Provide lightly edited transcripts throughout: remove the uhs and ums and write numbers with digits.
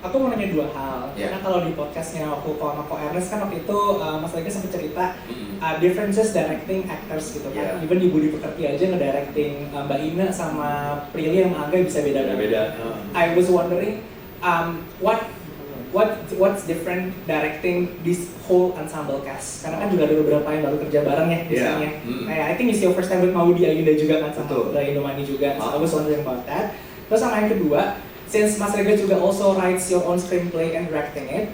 aku mau nanya dua hal. Yeah. Karena kalau di podcastnya aku sama Ko Ernest kan waktu itu Mas Rega sempat cerita Mm-mm. differences directing actors gitu kan. Yeah. Even di Budi Pekerti aja ngedirecting Mbak Ina sama Prilly yang Angga bisa beda. I was wondering what's different directing this whole ensemble cast? Karena kan juga ada beberapa yang baru kerja bareng ya biasanya. Kayak I think it's your first time with Maudi Ayunda juga kan sama Indomani juga. So I was wondering about that. Terus sama yang kedua, since Mas Rega juga also writes your own screenplay and directing it,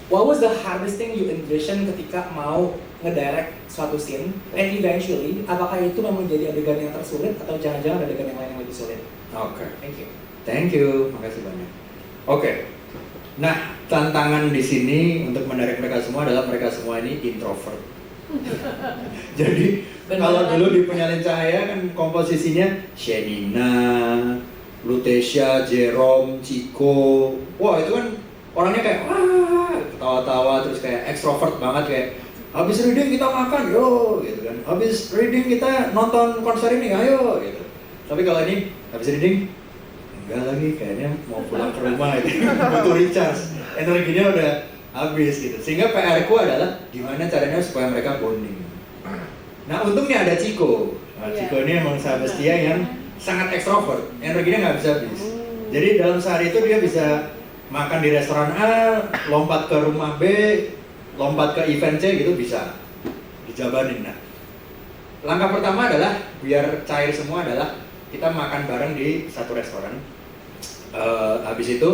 what was the hardest thing you envision ketika mau ngedirect suatu scene? And eventually, apakah itu memang jadi adegan yang tersulit atau jangan-jangan ada adegan yang lain yang lebih sulit? Oke. Thank you. Thank you, makasih banyak. Oke. Nah, tantangan di sini untuk mendirect mereka semua adalah mereka semua ini introvert. Jadi kalau dulu di Penyalin Cahaya kan komposisinya Shenina, Lutesia, Jerome, Chico. Wah, itu kan orangnya kayak wah, ketawa-tawa terus kayak ekstrovert banget kayak habis reading kita makan, yo gitu kan. Habis reading kita nonton konser ini, ayo gitu. Tapi kalau ini habis reading enggak lagi, kayaknya mau pulang ke rumah gitu. Butuh recharge, energinya udah habis gitu. Sehingga PR ku adalah gimana caranya supaya mereka bonding. Nah untungnya ada Chico. Nah, Chico ini emang sahabat setia yang sangat ekstrovert, energinya nggak bisa habis. Jadi dalam sehari itu dia bisa makan di restoran A, lompat ke rumah B, lompat ke event C gitu bisa dijabanin. Nah langkah pertama adalah biar cair semua adalah kita makan bareng di satu restoran. Habis itu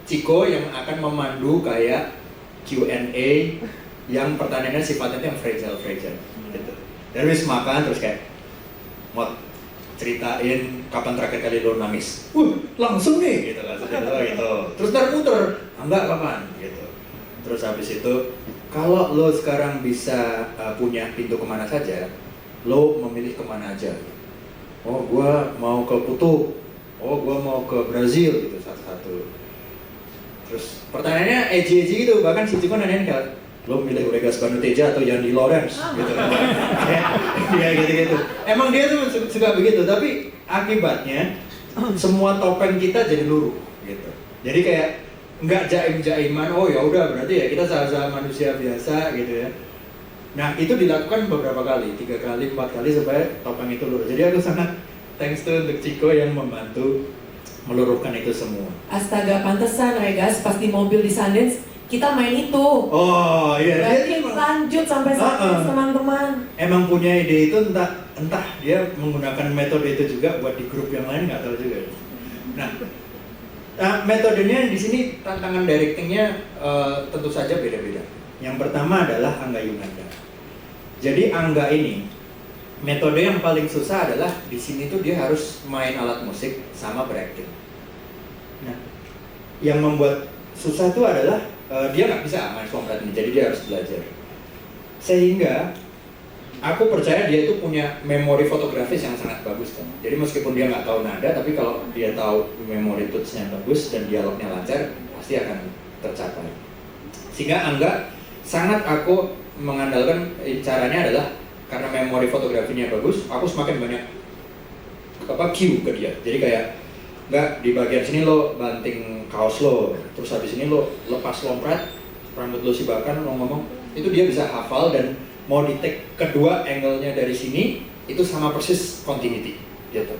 Chico yang akan memandu kayak Q&A yang pertanyaannya sifatnya yang fragile gitu. Dan habis makan terus kayak mau ceritain kapan terakhir kali lo nangis. Langsung nih gitu kan. Gitu. Terus ntar muter, enggak kapan gitu. Terus habis itu kalau lo sekarang bisa punya pintu kemana saja, lo memilih kemana aja. Oh, gua mau ke Kutub. Oh, gua mau ke Brazil gitu satu-satu. Terus pertanyaannya edgy gitu, bahkan si Chico nanyain kayak lo milih Oregas Banuteja atau Yandi Lawrence gitu kan. Ya gitu-gitu. Emang dia tuh suka begitu, tapi akibatnya semua topeng kita jadi luruh gitu. Jadi kayak nggak jaim-jaiman, oh ya udah berarti ya kita sama-sama manusia biasa gitu ya. Nah itu dilakukan beberapa kali, 3 kali, 4 kali supaya topeng itu lurus. Jadi aku sangat thanks to untuk Chico yang membantu meluruhkan itu semua. Astaga, pantesan Regas pas di mobil di Sundance kita main itu. Oh iya. Berarti lanjut sampai Sundance teman-teman. Emang punya ide itu entah dia menggunakan metode itu juga buat di grup yang lain nggak tahu juga. Nah metodenya di sini tantangan directingnya tentu saja beda-beda. Yang pertama adalah Angga Yunanda. Jadi Angga ini metode yang paling susah adalah di sini tuh dia harus main alat musik sama berakting. Nah, yang membuat susah itu adalah dia nggak bisa main songkrat ini, jadi dia harus belajar. Sehingga aku percaya dia itu punya memori fotografis yang sangat bagus kan. Jadi meskipun dia nggak tahu nada, tapi kalau dia tahu memori tutsnya bagus dan dialognya lancar, pasti akan tercapai. Sehingga Angga sangat aku mengandalkan caranya adalah karena memori fotografinya bagus, aku semakin banyak cue ke dia. Jadi kayak nggak di bagian sini lo banting kaos lo, terus habis ini lo lepas lomprat, rambut lo sibakan, lo ngomong, itu dia bisa hafal dan mau di take kedua angle-nya dari sini itu sama persis continuity gitu.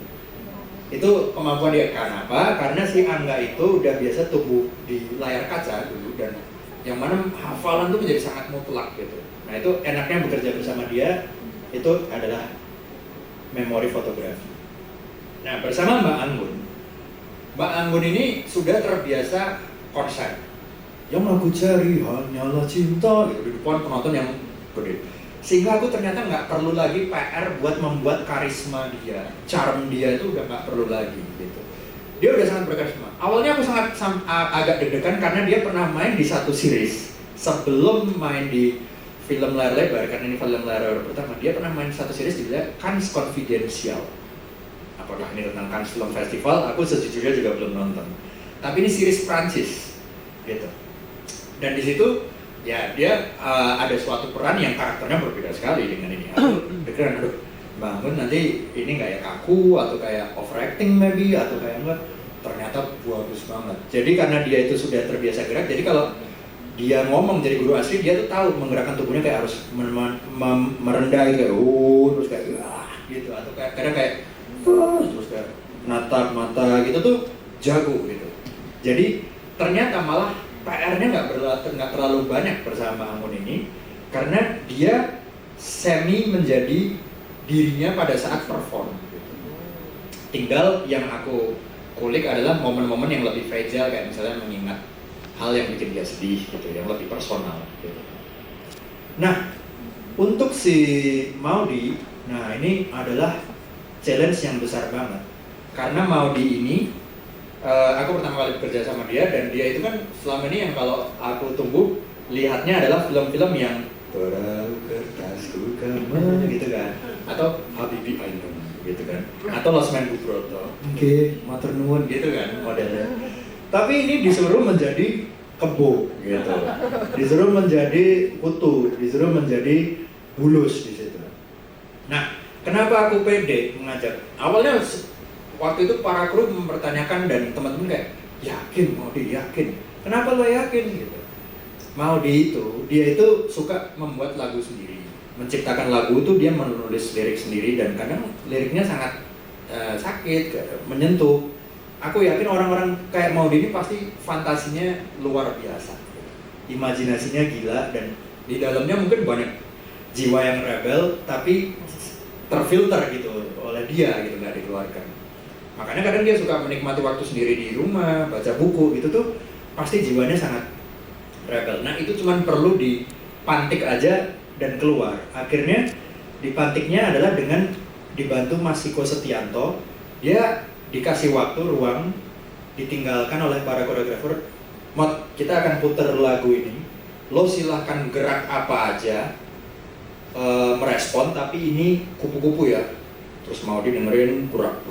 Itu kemampuan dia. Kenapa? Karena si Angga itu udah biasa tumbuh di layar kaca dulu dan yang mana hafalan tuh menjadi sangat mutlak gitu. Nah itu enaknya bekerja bersama dia itu adalah memori fotografi. Nah bersama Mbak Anggun ini sudah terbiasa konser yang lagu Jari Hanyalah Cinta gitu, di depan penonton yang gede. Sehingga aku ternyata nggak perlu lagi PR buat membuat karisma dia, charm dia itu udah nggak perlu lagi gitu. Dia udah sangat berkarisma. Awalnya aku sangat agak deg-degan karena dia pernah main di satu series sebelum main di film layar lebar, karena ini film layar lebar pertama. Dia pernah main satu series judulnya Cannes Confidential. Apakah ini tentang Cannes Film Festival? Aku sejujurnya juga belum nonton. Tapi ini series Prancis gitu. Dan di situ ya dia ada suatu peran yang karakternya berbeda sekali dengan ini. Aku deg-degan, bangun nanti ini kayak kaku atau kayak overacting maybe atau kayak enggak. ternyata bagus banget. Jadi karena dia itu sudah terbiasa gerak, jadi kalau dia ngomong jadi guru asli, dia tuh tahu menggerakkan tubuhnya kayak harus merendah gitu, kayak terus kayak gitu, atau kayak kadang kayak terus kayak natap mata gitu tuh jago gitu. Jadi ternyata malah PR-nya nggak terlalu banyak bersama Anggun ini, karena dia semi menjadi dirinya pada saat perform. Gitu. Tinggal yang aku kulik adalah momen-momen yang lebih fragile, kayak misalnya mengingat hal yang bikin dia sedih gitu, yang lebih personal gitu. Nah, untuk si Maudy, nah ini adalah challenge yang besar banget. Karena Maudy ini, aku pertama kali bekerja sama dia, dan dia itu kan selama ini yang kalau aku tunggu lihatnya adalah film-film yang Perahu Kertasku Kamu gitu kan, atau Habibie Ainun gitu kan, atau Losmen Bubroto, Matur Nuwun gitu kan modelnya. Tapi ini disuruh menjadi kebo gitu, disuruh menjadi kutu, disuruh menjadi bulus di situ. Nah, kenapa aku pede mengajak? Awalnya waktu itu para kru mempertanyakan dan teman-teman kayak, yakin Maudy, yakin. Kenapa lo yakin gitu? Maudy itu, dia itu suka membuat lagu sendiri, menciptakan lagu itu dia menulis lirik sendiri, dan kadang liriknya sangat sakit, menyentuh. Aku yakin orang-orang kayak Maudy ini pasti fantasinya luar biasa, imajinasinya gila, dan di dalamnya mungkin banyak jiwa yang rebel, tapi terfilter gitu oleh dia gitu, nggak dikeluarkan. Makanya kadang dia suka menikmati waktu sendiri di rumah, baca buku gitu tuh, pasti jiwanya sangat rebel. Nah itu cuma perlu dipantik aja dan keluar. Akhirnya dipantiknya adalah dengan dibantu Mas Siko Setianto. Dia dikasih waktu, ruang, ditinggalkan oleh para koreografer. Mod, kita akan puter lagu ini, lo silahkan gerak apa aja, merespon, tapi ini kupu-kupu ya. Terus mau dengerin gerak,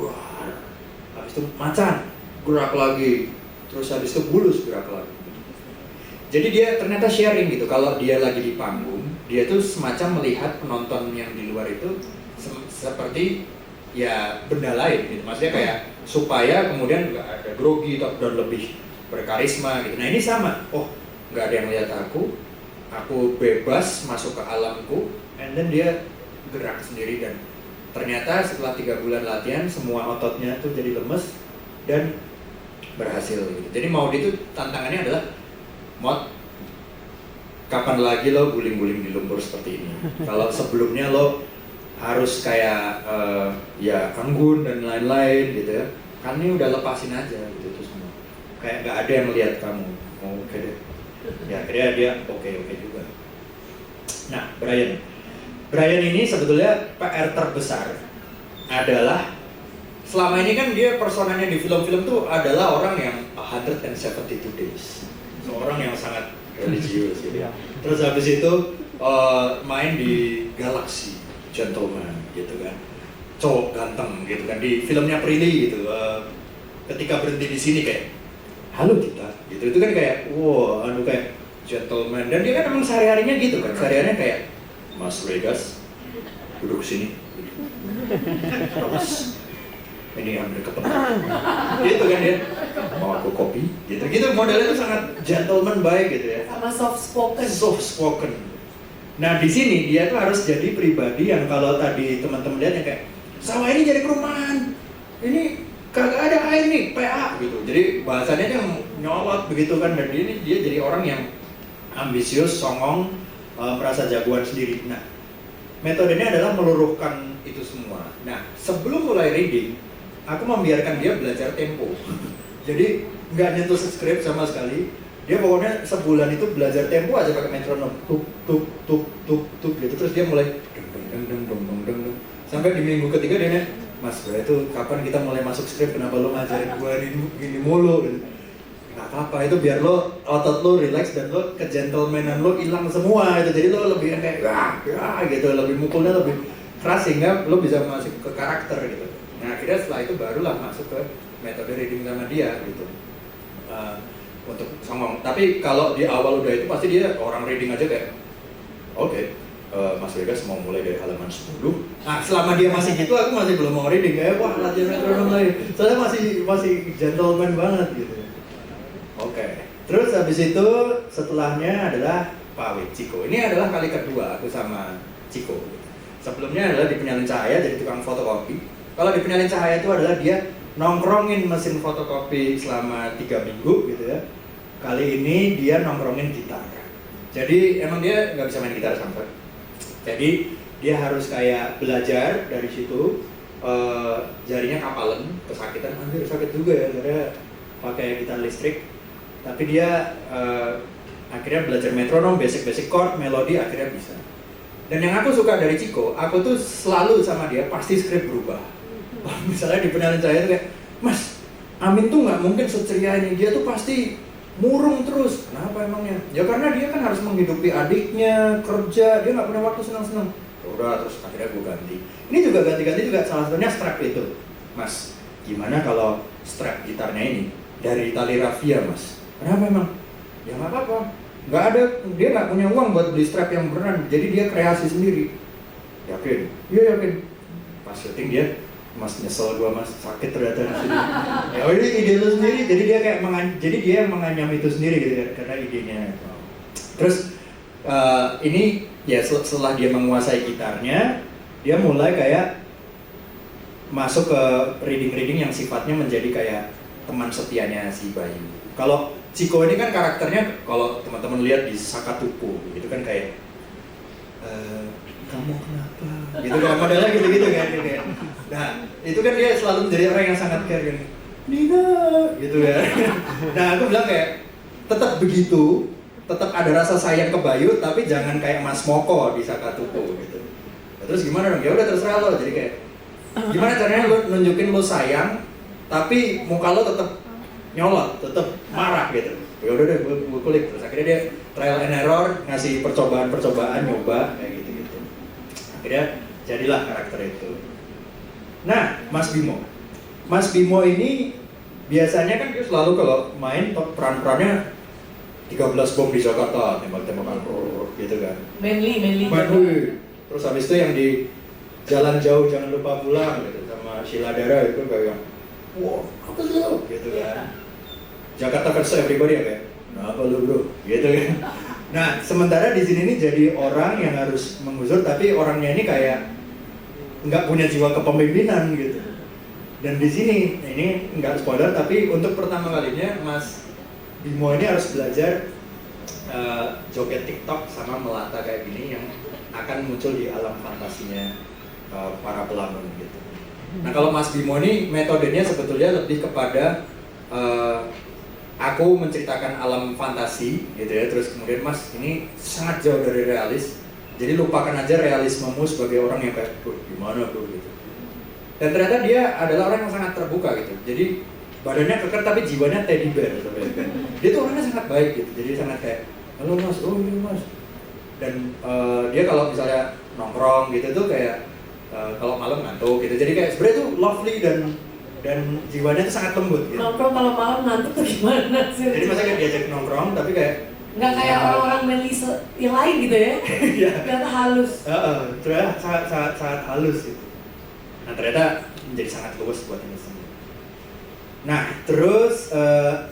habis itu macan, gerak lagi, terus habis itu bulus, gerak lagi. Jadi dia ternyata sharing gitu, kalau dia lagi di panggung, dia tuh semacam melihat penonton yang di luar itu seperti ya benda lain gitu, maksudnya kayak supaya kemudian nggak ada grogi dan lebih berkarisma gitu. Nah ini sama, oh nggak ada yang lihat aku bebas masuk ke alamku, and then dia gerak sendiri, dan ternyata setelah 3 bulan latihan semua ototnya tuh jadi lemes dan berhasil gitu. Jadi Maudy itu tantangannya adalah, Mod, kapan lagi lo guling-guling di lumpur seperti ini? Kalau sebelumnya lo harus kayak ya Anggun dan lain-lain gitu ya, kan ini udah lepasin aja gitu itu semua, kayak nggak ada yang melihat kamu. Oh, oke deh, ya akhirnya dia oke juga. Nah Brian ini sebetulnya PR terbesar adalah selama ini kan dia personanya di film-film tuh adalah orang yang 172 days, seorang yang sangat religius gitu. Terus habis itu main di Galaxy Gentleman gitu kan, cowok ganteng gitu kan, di filmnya Prilly gitu, ketika berhenti di sini kayak halo kita gitu, itu kan kayak wow, kayak gentleman, dan dia kan emang sehari-harinya gitu kan, sehari-harinya kayak Mas Regas duduk sini, terus ini ambil kepentingan gitu kan, dia mau aku kopi gitu modelnya tuh sangat gentleman, baik gitu ya, sama soft spoken. Nah di sini dia tuh harus jadi pribadi yang kalau tadi teman-teman lihat yang kayak sawah ini jadi perumahan, ini kagak ada air nih, PA gitu. Jadi bahasanya yang nyolot begitu kan, dan dia jadi orang yang ambisius, songong, merasa jagoan sendiri. Nah metodenya adalah meluruhkan itu semua. Nah sebelum mulai reading, aku membiarkan dia belajar tempo. Jadi nggak nyentuh skrip sama sekali. Dia pokoknya sebulan itu belajar tempo aja pakai metronom, tuk tuk tuk tuk tuk gitu. Terus dia mulai deng. Sampai di minggu ketiga dia nanya, Mas, itu kapan kita mulai masuk skrip? Kenapa lo ngajarin gue gini mulu? Gak apa-apa, itu biar lo otot lo relax dan lo kegentlemenan lo hilang semua itu. Jadi lo lebih kayak gitu, lebih mukulnya lebih keras sehingga lo bisa masuk ke karakter gitu. Nah akhirnya setelah itu barulah masuk ke metode reading sama dia gitu. Untuk songong. Tapi kalau di awal udah itu pasti dia orang reading aja kayak oke, Mas Vegas mau mulai dari halaman 10. Nah selama dia masih gitu aku masih belum mau reading, kayak wah latihan metronom lagi. Soalnya masih gentleman banget gitu. Oke. Terus habis itu setelahnya adalah Pak Ciko. Ini adalah kali kedua aku sama Ciko. Sebelumnya adalah di Penyalin Cahaya jadi tukang fotokopi. Kalau di Penyalin Cahaya itu adalah dia nongkrongin mesin fotokopi selama 3 minggu gitu ya. Kali ini dia nongkrongin gitar. Jadi emang dia nggak bisa main gitar sampai. Jadi dia harus kayak belajar dari situ, jarinya kapalan, kesakitan, hampir sakit juga ya karena pakai gitar listrik. Tapi dia akhirnya belajar metronom, basic chord, melodi akhirnya bisa. Dan yang aku suka dari Ciko, aku tuh selalu sama dia pasti skrip berubah. Misalnya di Penyalin Cahaya itu kayak, Mas, Amin tuh nggak mungkin seceria ini, dia tuh pasti murung terus. Kenapa emangnya? Ya karena dia kan harus menghidupi adiknya, kerja, dia nggak punya waktu senang-senang. Udah, terus akhirnya gue ganti. Ini juga ganti-ganti juga, salah satunya strap itu. Mas, gimana kalau strap gitarnya ini dari tali raffia, Mas? Kenapa emang? Ya nggak apa-apa. Nggak ada, dia nggak punya uang buat beli strap yang beneran, jadi dia kreasi sendiri. Yakin? Iya yakin. Pas syuting dia, Mas nyesel gua Mas, sakit ternyata di sini. Ya ini ide lu sendiri, jadi dia kayak jadi dia menganyam itu sendiri gitu karena idenya. Terus ini ya setelah dia menguasai gitarnya, dia mulai kayak masuk ke reading yang sifatnya menjadi kayak teman setianya si Bayu. Kalau Ciko ini kan karakternya, kalau teman-teman lihat di Sakatupu, itu kan kayak kamu kenapa? Gitu kan, modelnya gitu-gitu kan. Nah, itu kan dia selalu menjadi orang yang sangat care gini. Nina, gitu kan. Nah, aku bilang kayak tetap begitu, tetap ada rasa sayang ke Bayu, tapi jangan kayak Mas Moko di Sakatupu gitu. Nah, terus gimana dong? Ya udah terserah lo. Jadi kayak gimana caranya lo nunjukin lo sayang, tapi muka lo tetap nyolot, tetap marah gitu. Ya udah deh, gue kulik. Terus akhirnya dia trial and error, ngasih percobaan, nyoba kayak gitu-gitu. Akhirnya jadilah karakter itu. Nah, Mas Bimo ini biasanya kan dia selalu kalau main peran-perannya 13 bom di Jakarta, tembak-tembakan gitu kan. Manly. Terus habis itu yang di Jalan Jauh Jangan Lupa Pulang gitu sama Sheila Dara itu kayak wow, apa sih lo? Gitu kan. Jakarta versus Everybody ya kayak, nah apa lu bro? Gitu kan. Nah, sementara di sini nih jadi orang yang harus mengusur, tapi orangnya ini kayak nggak punya jiwa kepemimpinan gitu. Dan di sini, ini nggak spoiler, tapi untuk pertama kalinya Mas Bimo ini harus belajar joget TikTok sama melata kayak gini yang akan muncul di alam fantasinya para pelamun gitu. Nah kalau Mas Bimo ini metodenya sebetulnya lebih kepada aku menceritakan alam fantasi gitu ya, terus kemudian Mas ini sangat jauh dari realis, jadi lupakan aja realismemu sebagai orang yang kayak gimana bro gitu. Dan ternyata dia adalah orang yang sangat terbuka gitu, jadi badannya keker tapi jiwanya teddy bear gitu. Dia tuh orangnya sangat baik gitu, jadi sangat kayak halo Mas, oh iya Mas. Dan dia kalau misalnya nongkrong gitu tuh kayak kalau malam ngantuk gitu, jadi kayak sebenarnya tuh lovely dan jiwanya tuh sangat lembut gitu. Nongkrong kalau malam ngantuk tuh gimana sih? Jadi masa kayak diajak nongkrong tapi kayak nggak kayak orang-orang manly yang lain gitu ya? Iya. Ternyata halus. Ternyata sangat halus gitu. Nah ternyata menjadi sangat luas buat ini semua. Nah terus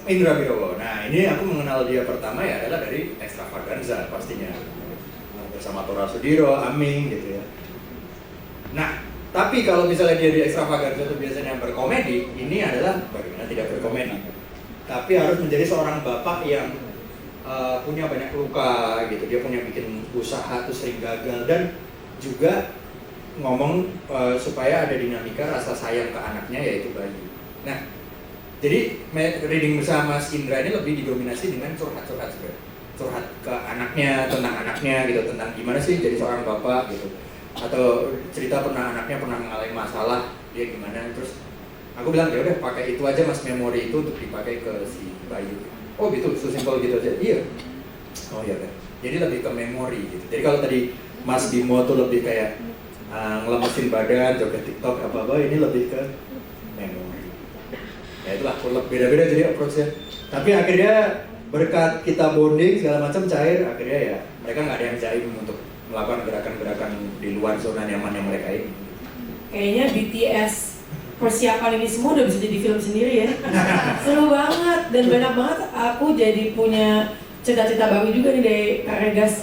Indra Birowo. Nah ini aku mengenal dia pertama ya adalah dari Extravaganza pastinya. Bersama Tora Sudiro, Aming gitu ya. Nah, tapi kalau misalnya dia di Extravaganza itu biasanya berkomedi, ini adalah bagaimana tidak berkomedi. Tapi harus menjadi seorang bapak yang punya banyak luka gitu. Dia punya bikin usaha tuh sering gagal dan juga ngomong supaya ada dinamika rasa sayang ke anaknya yaitu Bayu. Nah, jadi reading bersama Mas Indra ini lebih didominasi dengan curhat-curhat juga. Curhat ke anaknya, tentang anaknya gitu, tentang gimana sih jadi seorang bapak gitu. Atau cerita anaknya pernah mengalami masalah, dia gimana, terus aku bilang ya udah pakai itu aja Mas, memori itu untuk dipakai ke si Bayu. Oh gitu, sesimpel gitu aja. Iya. Oh iya kan. Jadi lebih ke memori gitu. Jadi kalau tadi Mas Bimo tuh lebih kayak ngelemesin badan, joget TikTok apa-apa, ini lebih ke memori. Ya itulah, beda-beda jadi approach-nya. Tapi akhirnya berkat kita bonding segala macam cair, akhirnya ya mereka nggak ada yang jaim untuk melakukan gerakan-gerakan di luar zona nyamannya mereka ini. Kayaknya BTS persiapan ini semua udah bisa jadi film sendiri ya. Seru banget dan banyak banget aku jadi punya cita-cita baru juga nih dari Kak Regas.